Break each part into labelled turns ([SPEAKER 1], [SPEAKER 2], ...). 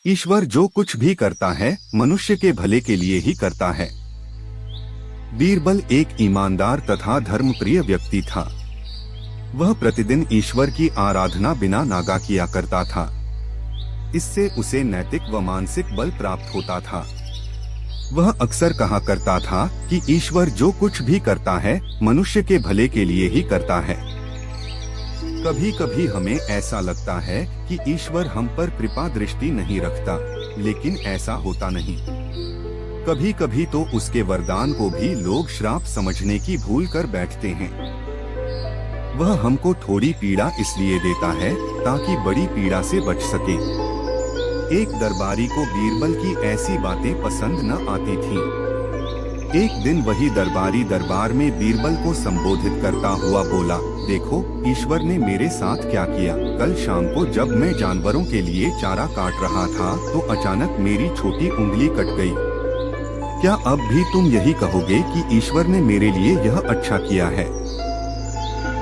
[SPEAKER 1] ईश्वर जो कुछ भी करता है मनुष्य के भले के लिए ही करता है। बीरबल एक ईमानदार तथा धर्मप्रिय व्यक्ति था। वह प्रतिदिन ईश्वर की आराधना बिना नागा किया करता था। इससे उसे नैतिक व मानसिक बल प्राप्त होता था। वह अक्सर कहा करता था कि ईश्वर जो कुछ भी करता है मनुष्य के भले के लिए ही करता है। कभी कभी हमें ऐसा लगता है कि ईश्वर हम पर कृपा दृष्टि नहीं रखता, लेकिन ऐसा होता नहीं। कभी कभी तो उसके वरदान को भी लोग श्राप समझने की भूल कर बैठते हैं। वह हमको थोड़ी पीड़ा इसलिए देता है ताकि बड़ी पीड़ा से बच सके। एक दरबारी को बीरबल की ऐसी बातें पसंद न आती थीं। एक दिन वही दरबारी दरबार में बीरबल को संबोधित करता हुआ बोला, देखो ईश्वर ने मेरे साथ क्या किया। कल शाम को जब मैं जानवरों के लिए चारा काट रहा था तो अचानक मेरी छोटी उंगली कट गई। क्या अब भी तुम यही कहोगे कि ईश्वर ने मेरे लिए यह अच्छा किया है?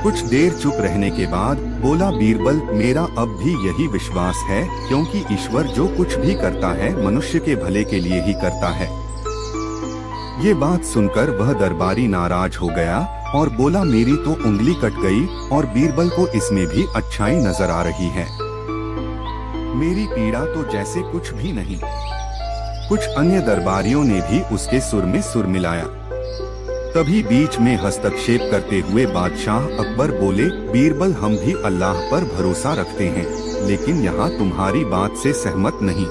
[SPEAKER 1] कुछ देर चुप रहने के बाद बोला बीरबल, मेरा अब भी यही विश्वास है, क्योंकि ईश्वर जो कुछ भी करता है मनुष्य के भले के लिए ही करता है। ये बात सुनकर वह दरबारी नाराज हो गया और बोला, मेरी तो उंगली कट गई और बीरबल को इसमें भी अच्छाई नजर आ रही है। मेरी पीड़ा तो जैसे कुछ भी नहीं। कुछ अन्य दरबारियों ने भी उसके सुर में सुर मिलाया। तभी बीच में हस्तक्षेप करते हुए बादशाह अकबर बोले, बीरबल हम भी अल्लाह पर भरोसा रखते हैं, लेकिन यहाँ तुम्हारी बात से सहमत नहीं।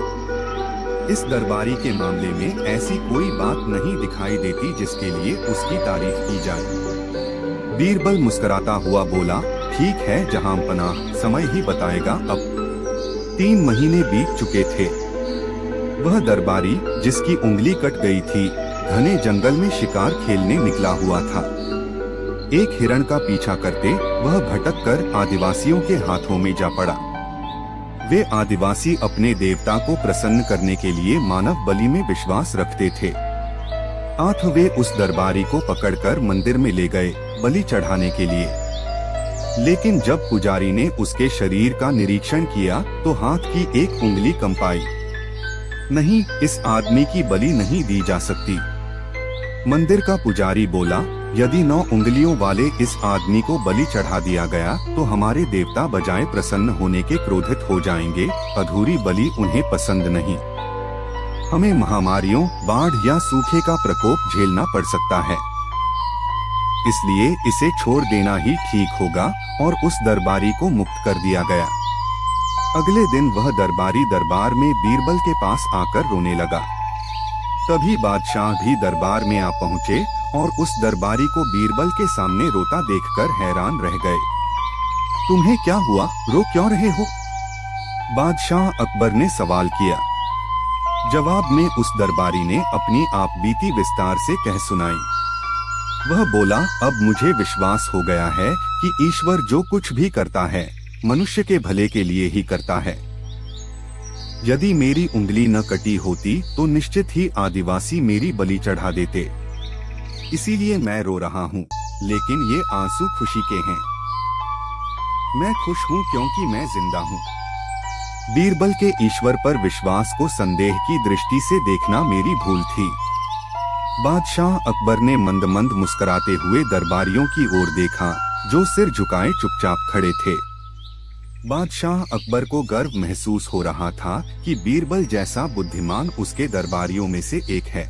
[SPEAKER 1] इस दरबारी के मामले में ऐसी कोई बात नहीं दिखाई देती जिसके लिए उसकी तारीफ की जाए। बीरबल मुस्कुराता हुआ बोला, ठीक है जहां पनाह, समय ही बताएगा। अब 3 महीने बीत चुके थे। वह दरबारी जिसकी उंगली कट गई थी घने जंगल में शिकार खेलने निकला हुआ था। एक हिरण का पीछा करते वह भटक कर आदिवासियों के हाथों में जा पड़ा। वे आदिवासी अपने देवता को प्रसन्न करने के लिए मानव बलि में विश्वास रखते थे। आठ वे उस दरबारी को पकड़कर मंदिर में ले गए बलि चढ़ाने के लिए। लेकिन जब पुजारी ने उसके शरीर का निरीक्षण किया तो हाथ की एक उंगली कंपाई। नहीं, इस आदमी की बलि नहीं दी जा सकती। मंदिर का पुजारी बोला, यदि 9 उंगलियों वाले इस आदमी को बलि चढ़ा दिया गया तो हमारे देवता बजाय प्रसन्न होने के क्रोधित हो जाएंगे। अधूरी बलि उन्हें पसंद नहीं। हमें महामारियों, बाढ़ या सूखे का प्रकोप झेलना पड़ सकता है, इसलिए इसे छोड़ देना ही ठीक होगा। और उस दरबारी को मुक्त कर दिया गया। अगले दिन वह दरबारी दरबार में बीरबल के पास आकर रोने लगा। तभी बादशाह भी दरबार में आ पहुँचे और उस दरबारी को बीरबल के सामने रोता देखकर हैरान रह गए। तुम्हें क्या हुआ, रो क्यों रहे हो? बादशाह अकबर ने सवाल किया। जवाब में उस दरबारी ने अपनी आपबीती विस्तार से कह सुनाई। वह बोला, अब मुझे विश्वास हो गया है कि ईश्वर जो कुछ भी करता है मनुष्य के भले के लिए ही करता है। यदि मेरी उंगली न कटी होती तो निश्चित ही आदिवासी मेरी बलि चढ़ा देते। इसीलिए मैं रो रहा हूँ, लेकिन ये आंसू खुशी के हैं। मैं खुश हूँ क्योंकि मैं जिंदा हूँ। बीरबल के ईश्वर पर विश्वास को संदेह की दृष्टि से देखना मेरी भूल थी। बादशाह अकबर ने मंद मंद मुस्कुराते हुए दरबारियों की ओर देखा जो सिर झुकाए चुपचाप खड़े थे। बादशाह अकबर को गर्व महसूस हो रहा था कि बीरबल जैसा बुद्धिमान उसके दरबारियों में से एक है।